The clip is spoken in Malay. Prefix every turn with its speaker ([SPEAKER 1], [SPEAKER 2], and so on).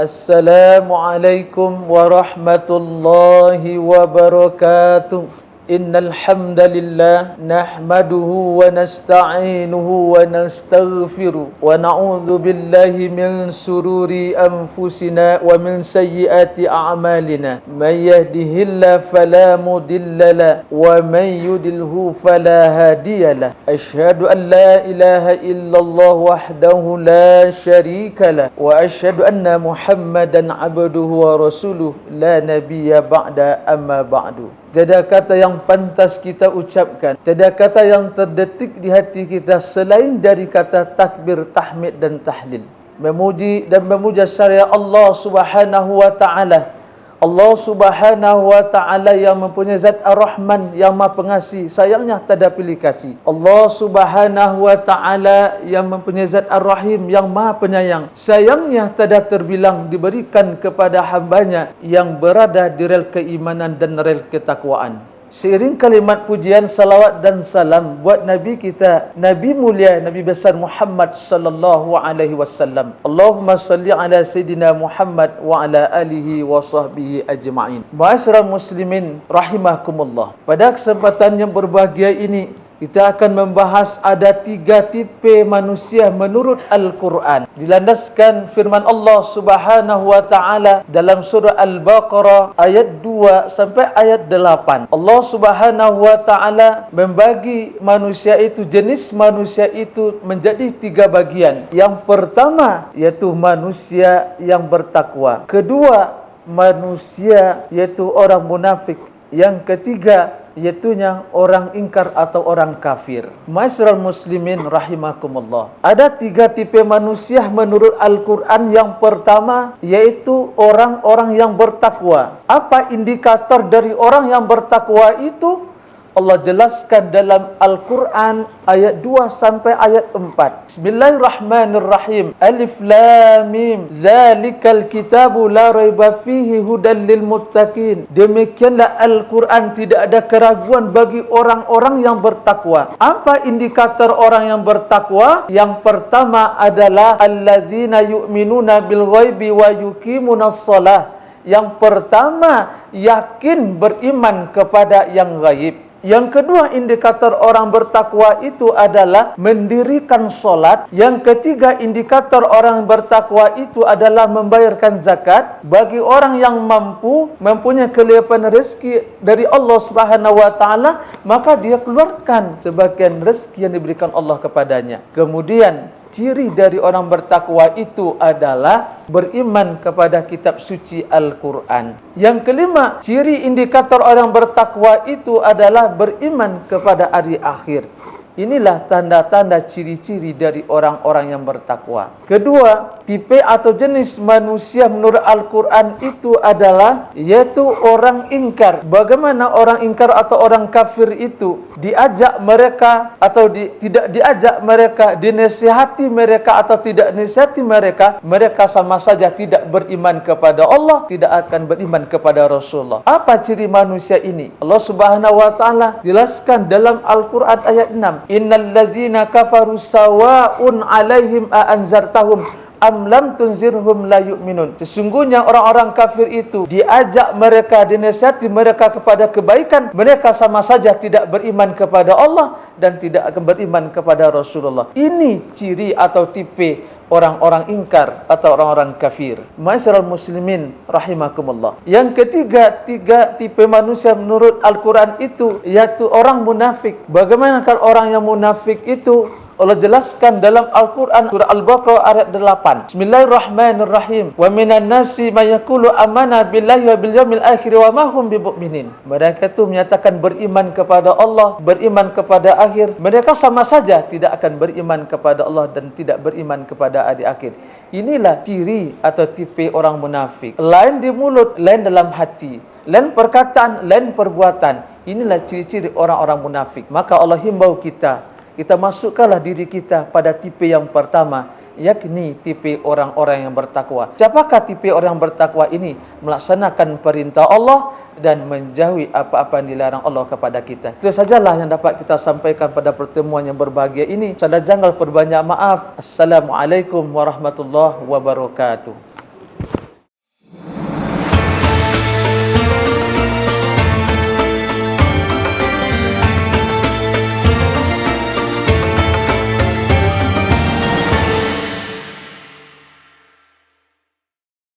[SPEAKER 1] Assalamualaikum warahmatullahi wabarakatuh. Innal hamdalillah nahmaduhu wa nasta'inuhu wa nastaghfiruh wa na'udzu billahi min sururi anfusina wa min sayyiati a'malina. May yahdihillahu fala mudilla wa may yudlilhu fala hadiyalah. Asyhadu an la ilaha illallah wahdahu la syarika lah wa asyhadu anna Muhammadan 'abduhu wa rasuluh la nabiyya ba'da amma ba'du. Tiada kata yang pantas kita ucapkan, tiada kata yang terdetik di hati kita selain dari kata takbir, tahmid dan tahlil. Memuji dan memuja syariat Allah Subhanahu wa taala. Allah Subhanahu wa taala yang mempunyai zat Ar-Rahman yang Maha Pengasih, sayangnya tak ada pilih kasih. Allah Subhanahu wa taala yang mempunyai zat Ar-Rahim yang Maha Penyayang, sayangnya tak ada terbilang diberikan kepada hambanya yang berada di rel keimanan dan rel ketakwaan. Seiring kalimat pujian, salawat dan salam buat Nabi kita, Nabi mulia, Nabi besar Muhammad sallallahu alaihi wasallam. Allahumma salli ala Sayyidina Muhammad wa ala alihi wa sahbihi ajma'in. Ma'asyiral muslimin rahimakumullah. Pada kesempatan yang berbahagia ini, kita akan membahas ada 3 tipe manusia menurut Al-Quran. Dilandaskan firman Allah Subhanahu wa taala dalam surah Al-Baqarah ayat 2 sampai ayat 8. Allah Subhanahu wa taala membagi manusia itu, jenis manusia itu menjadi 3 bagian. Yang pertama yaitu manusia yang bertakwa. Kedua, manusia yaitu orang munafik. Yang ketiga iaitunya orang ingkar atau orang kafir. Ma'asyiral muslimin rahimakumullah. Ada 3 tipe manusia menurut Al-Quran. Yang pertama yaitu orang-orang yang bertakwa. Apa indikator dari orang yang bertakwa itu? Allah jelaskan dalam Al-Quran ayat 2 sampai ayat 4. Bismillahirrahmanirrahim. Alif Lam Mim. Zalikal kitabu la raiba fihi hudan lil muttaqin. Demikianlah Al-Quran, tidak ada keraguan bagi orang-orang yang bertakwa. Apa indikator orang yang bertakwa? Yang pertama adalah alladzina yu'minuna bil ghaibi wa yuqimunas shalah. Yang pertama, yakin beriman kepada yang gaib. Yang kedua, indikator orang bertakwa itu adalah mendirikan solat. Yang ketiga, indikator orang bertakwa itu adalah membayarkan zakat. Bagi orang yang mampu, mempunyai kelimpahan rezeki dari Allah Subhanahu wa taala, maka dia keluarkan sebagian rezeki yang diberikan Allah kepadanya. Kemudian ciri dari orang bertakwa itu adalah beriman kepada kitab suci Al-Quran. Yang kelima, ciri indikator orang bertakwa itu adalah beriman kepada hari akhir. Inilah tanda-tanda ciri-ciri dari orang-orang yang bertakwa. Kedua, tipe atau jenis manusia menurut Al-Quran itu adalah yaitu orang ingkar. Bagaimana orang ingkar atau orang kafir itu? Diajak mereka atau tidak diajak mereka, dinasihati mereka atau tidak dinasihati mereka, mereka sama saja tidak beriman kepada Allah, tidak akan beriman kepada Rasulullah. Apa ciri manusia ini? Allah Subhanahu wa taala jelaskan dalam Al-Quran ayat 6. Innal ladzina kafaru sawa'un 'alaihim a anzartahum am lam tunzirhum la yu'minun. Sesungguhnya orang-orang kafir itu diajak mereka, dinasihati mereka kepada kebaikan, mereka sama saja tidak beriman kepada Allah dan tidak akan beriman kepada Rasulullah. Ini ciri atau tipe orang-orang ingkar atau orang-orang kafir. Ma'asyiral muslimin rahimakumullah. Yang ketiga, 3 tipe manusia menurut Al-Quran itu yaitu orang munafik. Bagaimana kalau orang yang munafik itu? Allah jelaskan dalam Al-Quran surah Al-Baqarah ayat 8. Bismillahirrahmanirrahim. Wa minan nasi may yaqulu amanna billahi wa bil yaumil akhir wa ma hum bimu'minin. Mereka itu menyatakan beriman kepada Allah, beriman kepada akhir. Mereka sama saja tidak akan beriman kepada Allah dan tidak beriman kepada hari akhir. Inilah ciri atau tipe orang munafik. Lain di mulut, lain dalam hati. Lain perkataan, lain perbuatan. Inilah ciri-ciri orang-orang munafik. Maka Allah himbau kita masukkanlah diri kita pada tipe yang pertama, yakni tipe orang-orang yang bertakwa. Siapakah tipe orang yang bertakwa ini? Melaksanakan perintah Allah dan menjauhi apa-apa yang dilarang Allah kepada kita. Itu sajalah yang dapat kita sampaikan pada pertemuan yang berbahagia ini. Saya jangan berbanyak maaf. Assalamualaikum warahmatullahi wabarakatuh.